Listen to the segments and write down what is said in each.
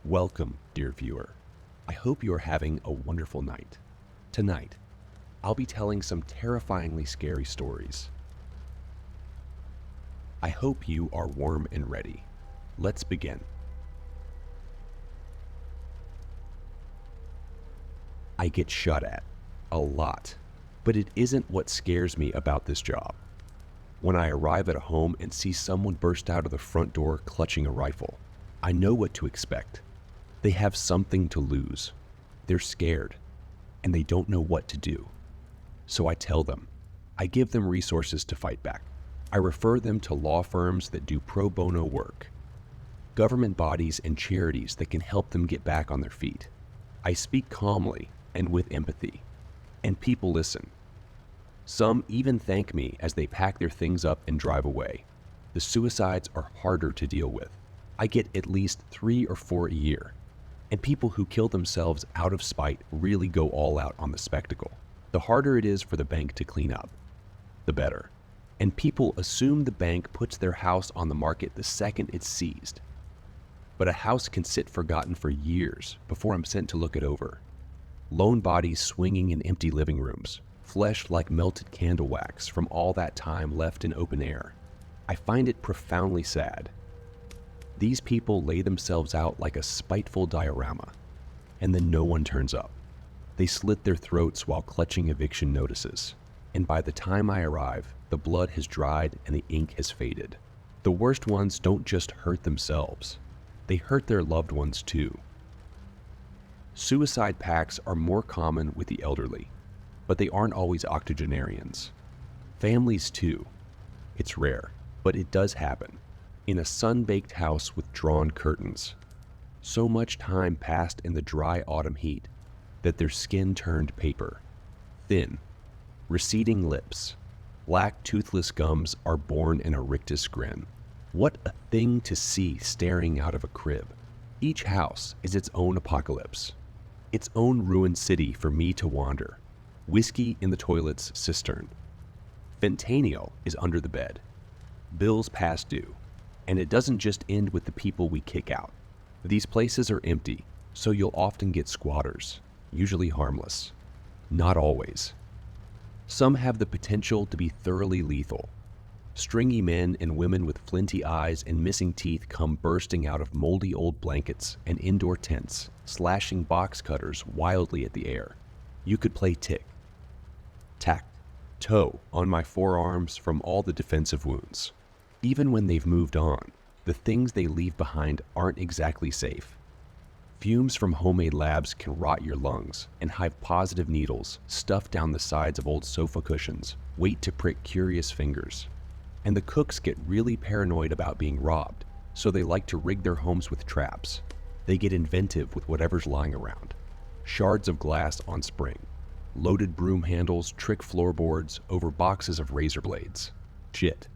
Welcome, dear viewer. I hope you are having a wonderful night. Tonight, I'll be telling some terrifyingly scary stories. I hope you are warm and ready. Let's begin. I get shot at a lot, but it isn't what scares me about this job. When I arrive at a home and see someone burst out of the front door clutching a rifle, I know what to expect. They have something to lose. They're scared, and they don't know what to do. So I tell them. I give them resources to fight back. I refer them to law firms that do pro bono work, government bodies and charities that can help them get back on their feet. I speak calmly and with empathy, and people listen. Some even thank me as they pack their things up and drive away. The suicides are harder to deal with. I get at least 3 or 4 a year. And people who kill themselves out of spite really go all out on the spectacle. The harder it is for the bank to clean up, the better. And people assume the bank puts their house on the market the second it's seized. But a house can sit forgotten for years before I'm sent to look it over. Lone bodies swinging in empty living rooms, flesh like melted candle wax from all that time left in open air. I find it profoundly sad. These people lay themselves out like a spiteful diorama, and then no one turns up. They slit their throats while clutching eviction notices, and by the time I arrive, the blood has dried and the ink has faded. The worst ones don't just hurt themselves, they hurt their loved ones too. Suicide pacts are more common with the elderly, but they aren't always octogenarians. Families too. It's rare, but it does happen. In a sun-baked house with drawn curtains. So much time passed in the dry autumn heat that their skin turned paper. Thin, receding lips, black toothless gums are born in a rictus grin. What a thing to see staring out of a crib. Each house is its own apocalypse, its own ruined city for me to wander. Whiskey in the toilet's cistern. Fentanyl is under the bed. Bills past due. And it doesn't just end with the people we kick out. These places are empty, so you'll often get squatters, usually harmless. Not always. Some have the potential to be thoroughly lethal. Stringy men and women with flinty eyes and missing teeth come bursting out of moldy old blankets and indoor tents, slashing box cutters wildly at the air. You could play tick, tack, toe on my forearms from all the defensive wounds. Even when they've moved on, the things they leave behind aren't exactly safe. Fumes from homemade labs can rot your lungs, and hive-positive needles stuffed down the sides of old sofa cushions wait to prick curious fingers. And the cooks get really paranoid about being robbed, so they like to rig their homes with traps. They get inventive with whatever's lying around. Shards of glass on spring, loaded broom handles trick floorboards over boxes of razor blades. Shit.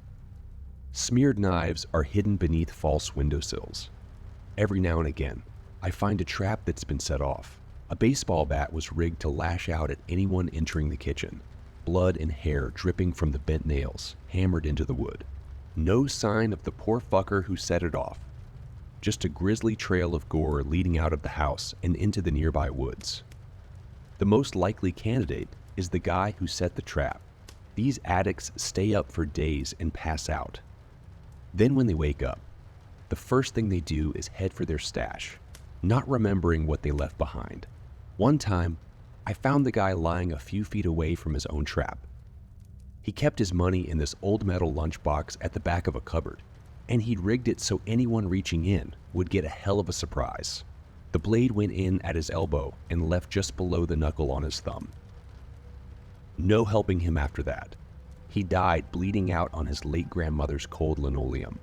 Smeared knives are hidden beneath false windowsills. Every now and again, I find a trap that's been set off. A baseball bat was rigged to lash out at anyone entering the kitchen. Blood and hair dripping from the bent nails, hammered into the wood. No sign of the poor fucker who set it off. Just a grisly trail of gore leading out of the house and into the nearby woods. The most likely candidate is the guy who set the trap. These addicts stay up for days and pass out. Then when they wake up, the first thing they do is head for their stash, not remembering what they left behind. One time, I found the guy lying a few feet away from his own trap. He kept his money in this old metal lunchbox at the back of a cupboard, and he'd rigged it so anyone reaching in would get a hell of a surprise. The blade went in at his elbow and left just below the knuckle on his thumb. No helping him after that. He died bleeding out on his late grandmother's cold linoleum.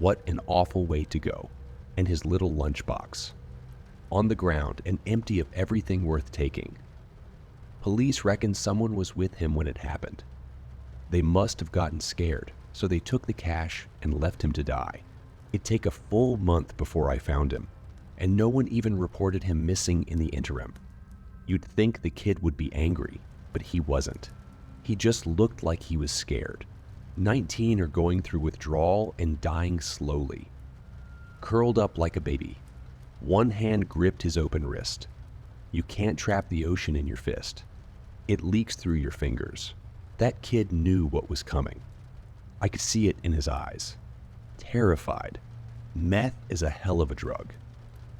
What an awful way to go. And his little lunchbox. On the ground and empty of everything worth taking. Police reckon someone was with him when it happened. They must have gotten scared, so they took the cash and left him to die. It'd take a full month before I found him, and no one even reported him missing in the interim. You'd think the kid would be angry, but he wasn't. He just looked like he was scared. 19 or going through withdrawal and dying slowly. Curled up like a baby. One hand gripped his open wrist. You can't trap the ocean in your fist. It leaks through your fingers. That kid knew what was coming. I could see it in his eyes. Terrified. Meth is a hell of a drug.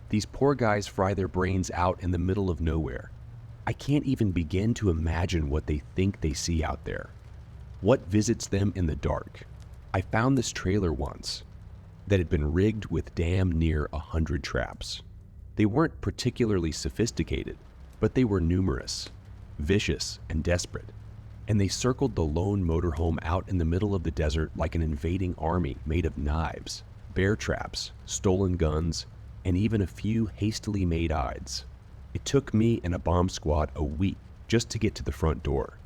These poor guys fry their brains out in the middle of nowhere. I can't even begin to imagine what they think they see out there. What visits them in the dark? I found this trailer once that had been rigged with damn near 100 traps. They weren't particularly sophisticated, but they were numerous, vicious, and desperate. And they circled the lone motorhome out in the middle of the desert like an invading army made of knives, bear traps, stolen guns, and even a few hastily made hides. It took me and a bomb squad a week just to get to the front door.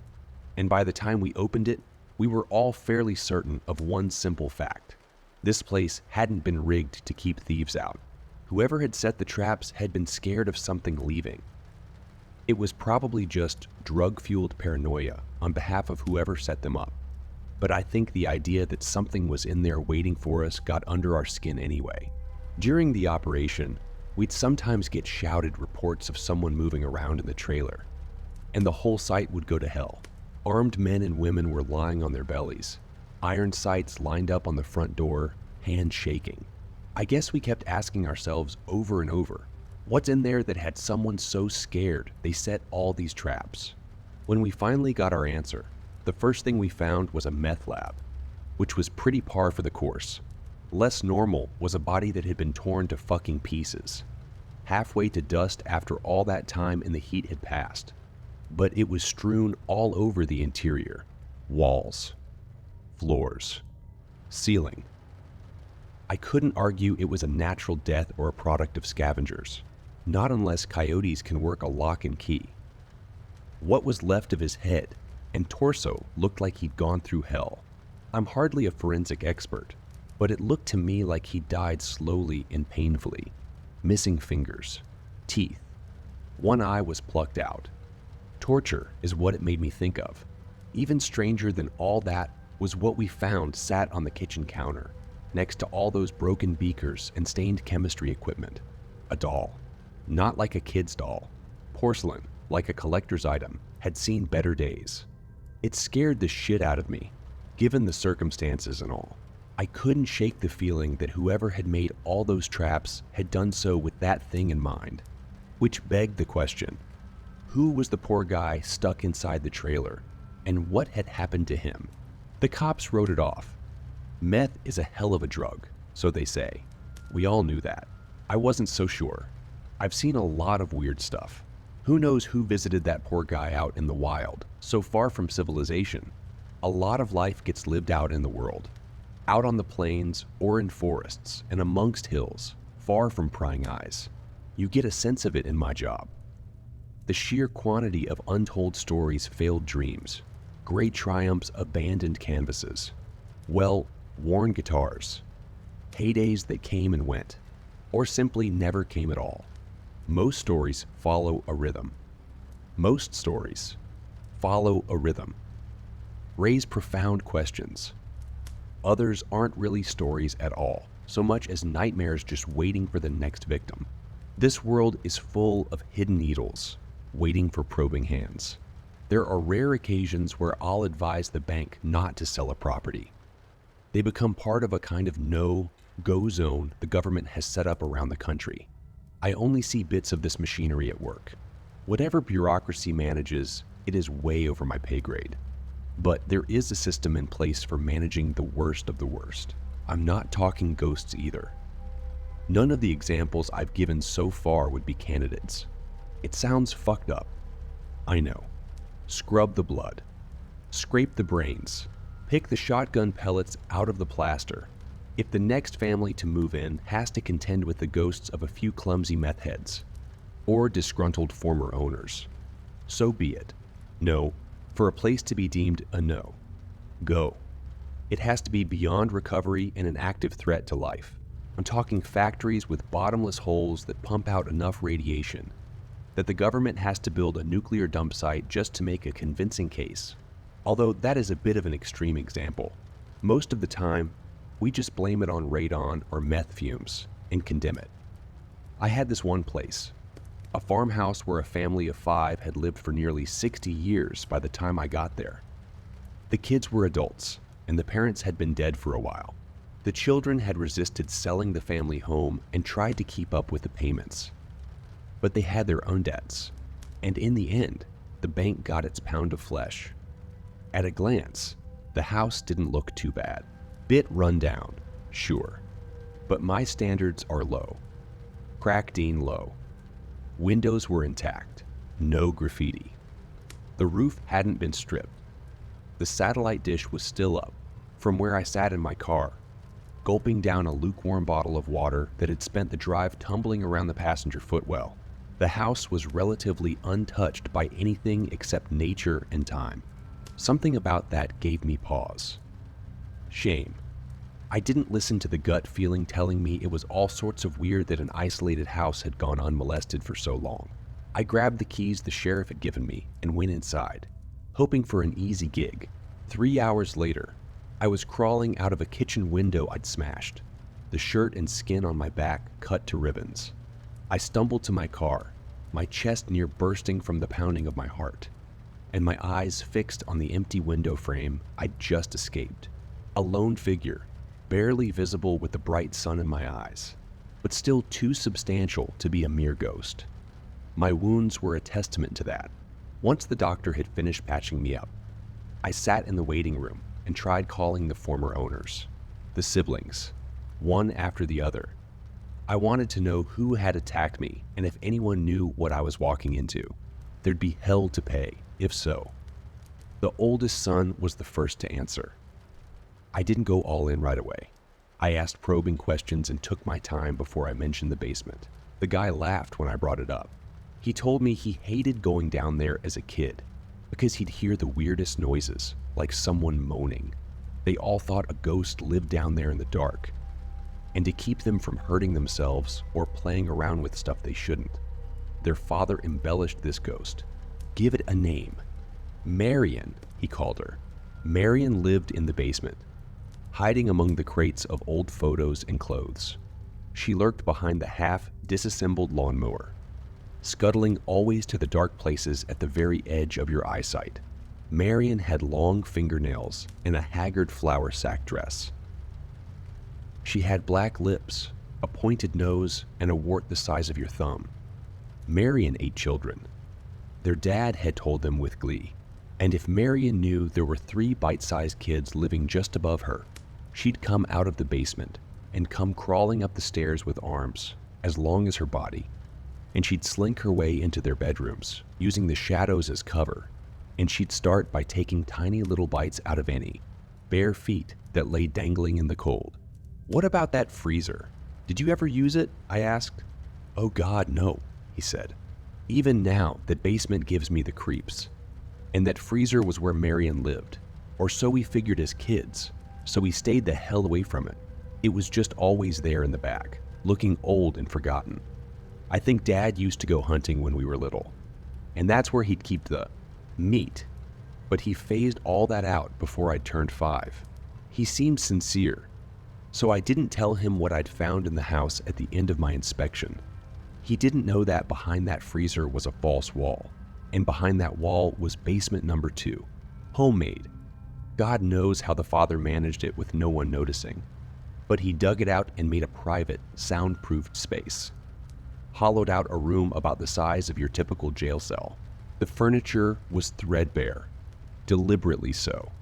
And by the time we opened it, we were all fairly certain of one simple fact. This place hadn't been rigged to keep thieves out. Whoever had set the traps had been scared of something leaving. It was probably just drug-fueled paranoia on behalf of whoever set them up. But I think the idea that something was in there waiting for us got under our skin anyway. During the operation, we'd sometimes get shouted reports of someone moving around in the trailer, and the whole site would go to hell. Armed men and women were lying on their bellies, iron sights lined up on the front door, hands shaking. I guess we kept asking ourselves over and over, what's in there that had someone so scared they set all these traps? When we finally got our answer, the first thing we found was a meth lab, which was pretty par for the course. Less normal was a body that had been torn to fucking pieces, halfway to dust after all that time and the heat had passed. But it was strewn all over the interior, walls, floors, ceiling. I couldn't argue it was a natural death or a product of scavengers, not unless coyotes can work a lock and key. What was left of his head and torso looked like he'd gone through hell. I'm hardly a forensic expert, but it looked to me like he died slowly and painfully, missing fingers, teeth. One eye was plucked out. Torture is what it made me think of. Even stranger than all that was what we found sat on the kitchen counter, next to all those broken beakers and stained chemistry equipment. A doll. Not like a kid's doll. Porcelain, like a collector's item, had seen better days. It scared the shit out of me, given the circumstances and all. I couldn't shake the feeling that whoever had made all those traps had done so with that thing in mind. Which begged the question, who was the poor guy stuck inside the trailer, and what had happened to him? The cops wrote it off. Meth is a hell of a drug, so they say. We all knew that. I wasn't so sure. I've seen a lot of weird stuff. Who knows who visited that poor guy out in the wild, so far from civilization. A lot of life gets lived out in the world. Out on the plains or in forests and amongst hills, far from prying eyes. You get a sense of it in my job. The sheer quantity of untold stories, failed dreams, great triumphs, abandoned canvases, well-worn guitars, heydays that came and went, or simply never came at all. Most stories follow a rhythm. Most stories follow a rhythm. Raise profound questions. Others aren't really stories at all, so much as nightmares just waiting for the next victim. This world is full of hidden needles, waiting for probing hands. There are rare occasions where I'll advise the bank not to sell a property. They become part of a kind of no-go zone the government has set up around the country. I only see bits of this machinery at work. Whatever bureaucracy manages, it is way over my pay grade. But there is a system in place for managing the worst of the worst. I'm not talking ghosts either. None of the examples I've given so far would be candidates. It sounds fucked up. I know. Scrub the blood. Scrape the brains. Pick the shotgun pellets out of the plaster. If the next family to move in has to contend with the ghosts of a few clumsy meth heads, or disgruntled former owners, so be it. No, for a place to be deemed a no, go. It has to be beyond recovery and an active threat to life. I'm talking factories with bottomless holes that pump out enough radiation that the government has to build a nuclear dump site just to make a convincing case. Although that is a bit of an extreme example. Most of the time, we just blame it on radon or meth fumes and condemn it. I had this one place, a farmhouse where a family of 5 had lived for nearly 60 years by the time I got there. The kids were adults, and the parents had been dead for a while. The children had resisted selling the family home and tried to keep up with the payments. But they had their own debts, and in the end, the bank got its pound of flesh. At a glance, the house didn't look too bad. Bit run down, sure, but my standards are low. Cracked-in low. Windows were intact, no graffiti. The roof hadn't been stripped. The satellite dish was still up, from where I sat in my car, gulping down a lukewarm bottle of water that had spent the drive tumbling around the passenger footwell. The house was relatively untouched by anything except nature and time. Something about that gave me pause. Shame. I didn't listen to the gut feeling telling me it was all sorts of weird that an isolated house had gone unmolested for so long. I grabbed the keys the sheriff had given me and went inside, hoping for an easy gig. 3 hours later, I was crawling out of a kitchen window I'd smashed, the shirt and skin on my back cut to ribbons. I stumbled to my car, my chest near bursting from the pounding of my heart, and my eyes fixed on the empty window frame I'd just escaped. A lone figure, barely visible with the bright sun in my eyes, but still too substantial to be a mere ghost. My wounds were a testament to that. Once the doctor had finished patching me up, I sat in the waiting room and tried calling the former owners, the siblings, one after the other. I wanted to know who had attacked me and if anyone knew what I was walking into. There'd be hell to pay, if so. The oldest son was the first to answer. I didn't go all in right away. I asked probing questions and took my time before I mentioned the basement. The guy laughed when I brought it up. He told me he hated going down there as a kid because he'd hear the weirdest noises, like someone moaning. They all thought a ghost lived down there in the dark, and to keep them from hurting themselves or playing around with stuff they shouldn't, their father embellished this ghost. Give it a name. Marion, he called her. Marion lived in the basement, hiding among the crates of old photos and clothes. She lurked behind the half-disassembled lawnmower, scuttling always to the dark places at the very edge of your eyesight. Marion had long fingernails and a haggard flour sack dress. She had black lips, a pointed nose, and a wart the size of your thumb. Marion ate children. Their dad had told them with glee, and if Marion knew there were 3 bite-sized kids living just above her, she'd come out of the basement and come crawling up the stairs with arms as long as her body, and she'd slink her way into their bedrooms, using the shadows as cover, and she'd start by taking tiny little bites out of any bare feet that lay dangling in the cold. What about that freezer? Did you ever use it? I asked. Oh God, no, he said. Even now, that basement gives me the creeps. And that freezer was where Marion lived, or so we figured as kids, so we stayed the hell away from it. It was just always there in the back, looking old and forgotten. I think Dad used to go hunting when we were little, and that's where he'd keep the meat, but he phased all that out before I'd turned 5. He seemed sincere, so I didn't tell him what I'd found in the house at the end of my inspection. He didn't know that behind that freezer was a false wall, and behind that wall was basement number 2, homemade. God knows how the father managed it with no one noticing, but he dug it out and made a private, soundproofed space. Hollowed out a room about the size of your typical jail cell. The furniture was threadbare, deliberately so.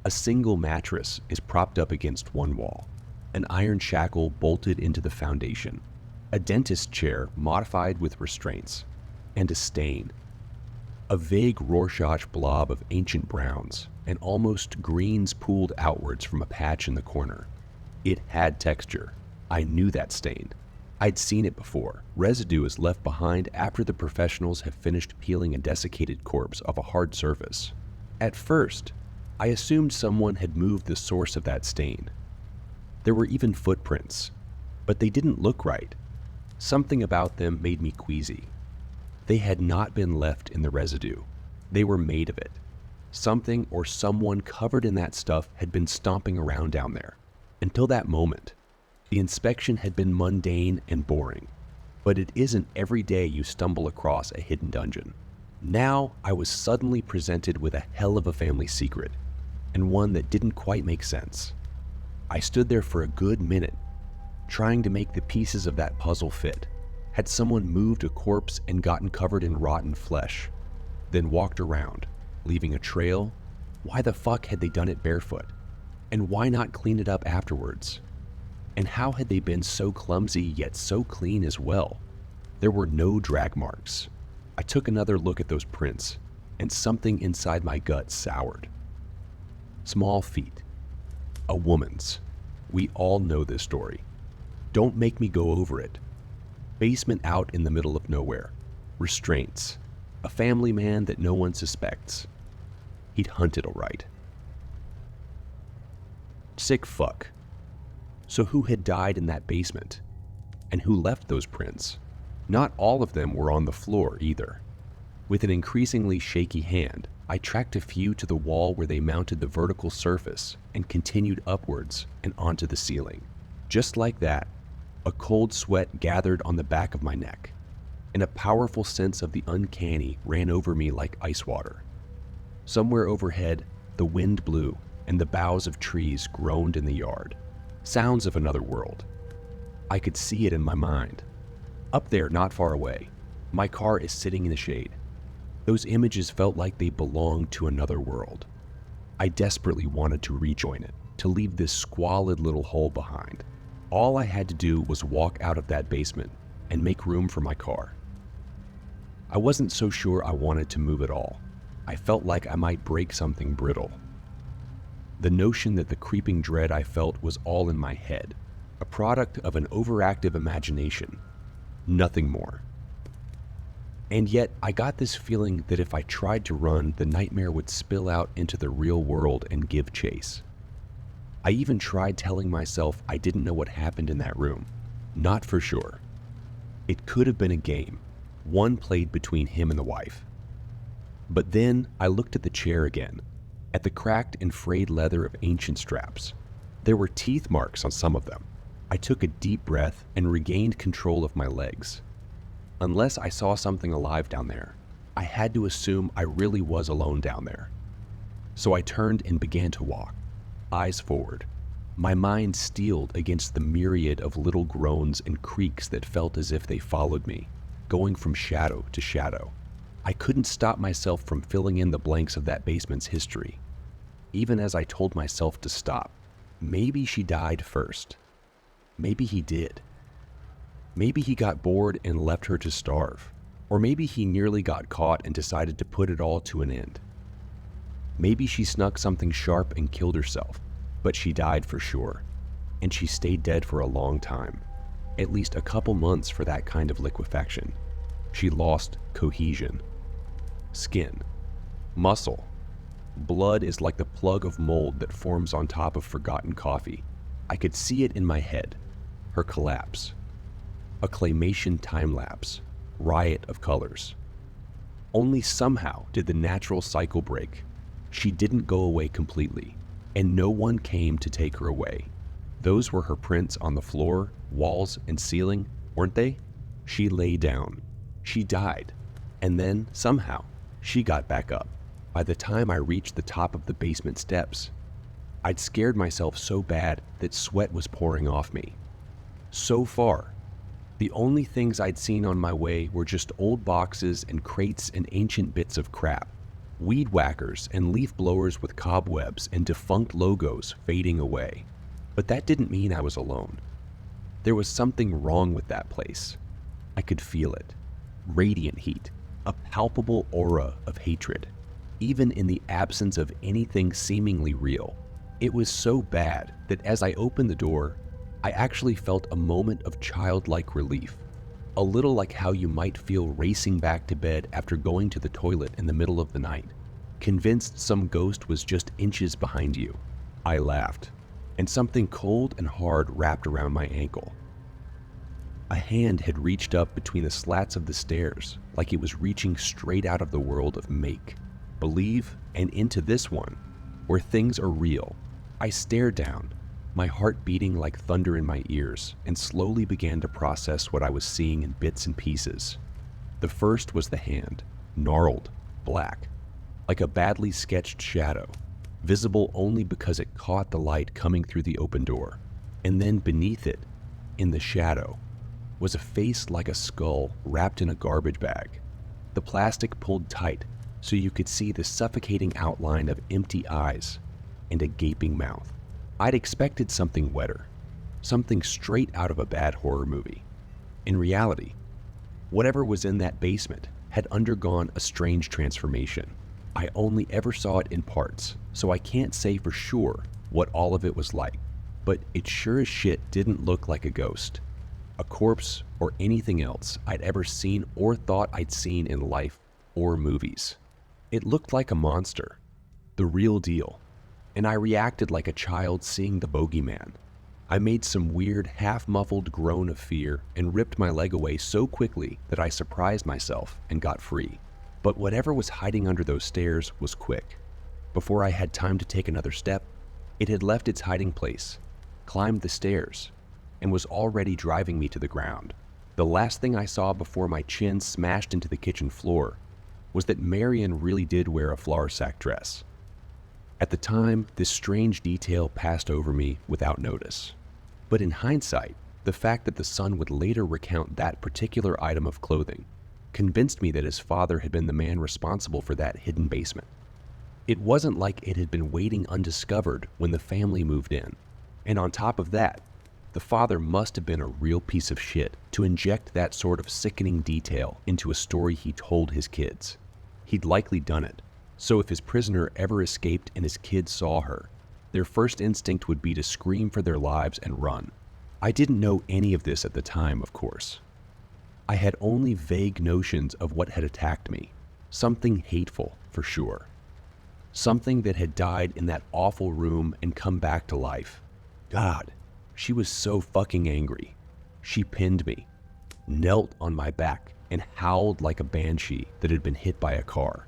A single mattress is propped up against one wall, an iron shackle bolted into the foundation, a dentist chair modified with restraints, and a stain. A vague Rorschach blob of ancient browns and almost greens pooled outwards from a patch in the corner. It had texture. I knew that stain. I'd seen it before. Residue is left behind after the professionals have finished peeling a desiccated corpse off a hard surface. At first, I assumed someone had moved the source of that stain. There were even footprints, but they didn't look right. Something about them made me queasy. They had not been left in the residue. They were made of it. Something or someone covered in that stuff had been stomping around down there. Until that moment, the inspection had been mundane and boring. But it isn't every day you stumble across a hidden dungeon. Now I was suddenly presented with a hell of a family secret, and one that didn't quite make sense. I stood there for a good minute, trying to make the pieces of that puzzle fit. Had someone moved a corpse and gotten covered in rotten flesh, then walked around, leaving a trail? Why the fuck had they done it barefoot? And why not clean it up afterwards? And how had they been so clumsy yet so clean as well? There were no drag marks. I took another look at those prints, and something inside my gut soured. Small feet. A woman's. We all know this story. Don't make me go over it. Basement out in the middle of nowhere. Restraints. A family man that no one suspects. He'd hunted all right. Sick fuck. So who had died in that basement? And who left those prints? Not all of them were on the floor either. With an increasingly shaky hand, I tracked a few to the wall where they mounted the vertical surface and continued upwards and onto the ceiling. Just like that, a cold sweat gathered on the back of my neck, and a powerful sense of the uncanny ran over me like ice water. Somewhere overhead, the wind blew and the boughs of trees groaned in the yard. Sounds of another world. I could see it in my mind. Up there, not far away, my car is sitting in the shade. Those images felt like they belonged to another world. I desperately wanted to rejoin it, to leave this squalid little hole behind. All I had to do was walk out of that basement and make room for my car. I wasn't so sure I wanted to move at all. I felt like I might break something brittle. The notion that the creeping dread I felt was all in my head, a product of an overactive imagination, nothing more. And yet, I got this feeling that if I tried to run, the nightmare would spill out into the real world and give chase. I even tried telling myself I didn't know what happened in that room. Not for sure. It could have been a game, one played between him and the wife. But then I looked at the chair again, at the cracked and frayed leather of ancient straps. There were teeth marks on some of them. I took a deep breath and regained control of my legs. Unless I saw something alive down there, I had to assume I really was alone down there. So I turned and began to walk, eyes forward, my mind steeled against the myriad of little groans and creaks that felt as if they followed me, going from shadow to shadow. I couldn't stop myself from filling in the blanks of that basement's history, even as I told myself to stop. Maybe she died first. Maybe he did. Maybe he got bored and left her to starve. Or maybe he nearly got caught and decided to put it all to an end. Maybe she snuck something sharp and killed herself, but she died for sure. And she stayed dead for a long time, at least a couple months for that kind of liquefaction. She lost cohesion. Skin. Muscle. Blood is like the plug of mold that forms on top of forgotten coffee. I could see it in my head. Her collapse. A claymation time-lapse. Riot of colors. Only somehow did the natural cycle break. She didn't go away completely, and no one came to take her away. Those were her prints on the floor, walls, and ceiling, weren't they? She lay down. She died. And then, somehow, she got back up. By the time I reached the top of the basement steps, I'd scared myself so bad that sweat was pouring off me. So far, the only things I'd seen on my way were just old boxes and crates and ancient bits of crap. Weed whackers and leaf blowers with cobwebs and defunct logos fading away. But that didn't mean I was alone. There was something wrong with that place. I could feel it. Radiant heat, a palpable aura of hatred, even in the absence of anything seemingly real. It was so bad that as I opened the door, I actually felt a moment of childlike relief, a little like how you might feel racing back to bed after going to the toilet in the middle of the night, convinced some ghost was just inches behind you. I laughed, and something cold and hard wrapped around my ankle. A hand had reached up between the slats of the stairs, like it was reaching straight out of the world of make, believe, and into this one, where things are real. I stared down, my heart beating like thunder in my ears, and slowly began to process what I was seeing in bits and pieces. The first was the hand, gnarled, black, like a badly sketched shadow, visible only because it caught the light coming through the open door. And then beneath it, in the shadow, was a face like a skull wrapped in a garbage bag, the plastic pulled tight so you could see the suffocating outline of empty eyes and a gaping mouth. I'd expected something wetter, something straight out of a bad horror movie. In reality, whatever was in that basement had undergone a strange transformation. I only ever saw it in parts, so I can't say for sure what all of it was like, but it sure as shit didn't look like a ghost, a corpse, or anything else I'd ever seen or thought I'd seen in life or movies. It looked like a monster, the real deal, and I reacted like a child seeing the bogeyman. I made some weird, half-muffled groan of fear and ripped my leg away so quickly that I surprised myself and got free. But whatever was hiding under those stairs was quick. Before I had time to take another step, it had left its hiding place, climbed the stairs, and was already driving me to the ground. The last thing I saw before my chin smashed into the kitchen floor was that Marion really did wear a flour sack dress. At the time, this strange detail passed over me without notice. But in hindsight, the fact that the son would later recount that particular item of clothing convinced me that his father had been the man responsible for that hidden basement. It wasn't like it had been waiting undiscovered when the family moved in. And on top of that, the father must have been a real piece of shit to inject that sort of sickening detail into a story he told his kids. He'd likely done it, so if his prisoner ever escaped and his kids saw her, their first instinct would be to scream for their lives and run. I didn't know any of this at the time, of course. I had only vague notions of what had attacked me, something hateful for sure. Something that had died in that awful room and come back to life. God, she was so fucking angry. She pinned me, knelt on my back, and howled like a banshee that had been hit by a car.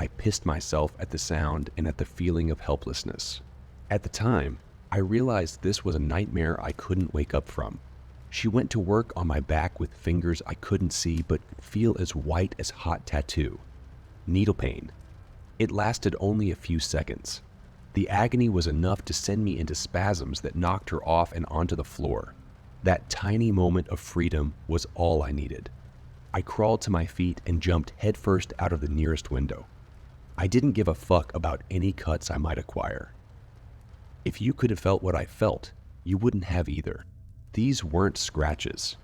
I pissed myself at the sound and at the feeling of helplessness. At the time, I realized this was a nightmare I couldn't wake up from. She went to work on my back with fingers I couldn't see but could feel as white as hot tattoo. Needle pain. It lasted only a few seconds. The agony was enough to send me into spasms that knocked her off and onto the floor. That tiny moment of freedom was all I needed. I crawled to my feet and jumped headfirst out of the nearest window. I didn't give a fuck about any cuts I might acquire. If you could have felt what I felt, you wouldn't have either. These weren't scratches.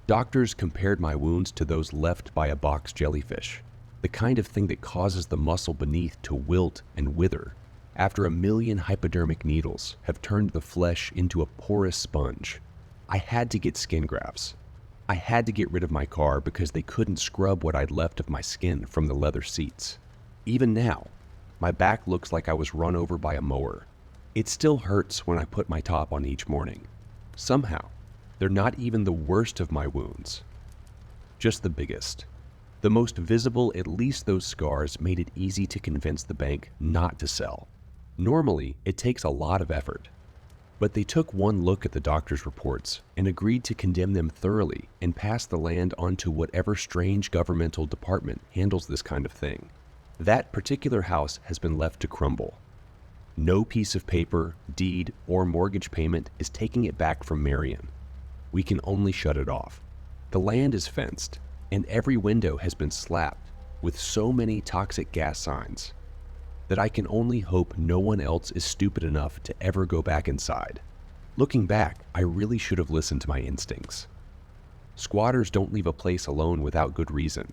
Doctors compared my wounds to those left by a box jellyfish, the kind of thing that causes the muscle beneath to wilt and wither after a million hypodermic needles have turned the flesh into a porous sponge. I had to get skin grafts. I had to get rid of my car because they couldn't scrub what I'd left of my skin from the leather seats. Even now, my back looks like I was run over by a mower. It still hurts when I put my top on each morning. Somehow, they're not even the worst of my wounds, just the biggest. The most visible, at least those scars, made it easy to convince the bank not to sell. Normally, it takes a lot of effort, but they took one look at the doctor's reports and agreed to condemn them thoroughly and pass the land on to whatever strange governmental department handles this kind of thing. That particular house has been left to crumble. No piece of paper, deed, or mortgage payment is taking it back from Marion. We can only shut it off. The land is fenced, and every window has been slapped with so many toxic gas signs that I can only hope no one else is stupid enough to ever go back inside. Looking back, I really should have listened to my instincts. Squatters don't leave a place alone without good reason,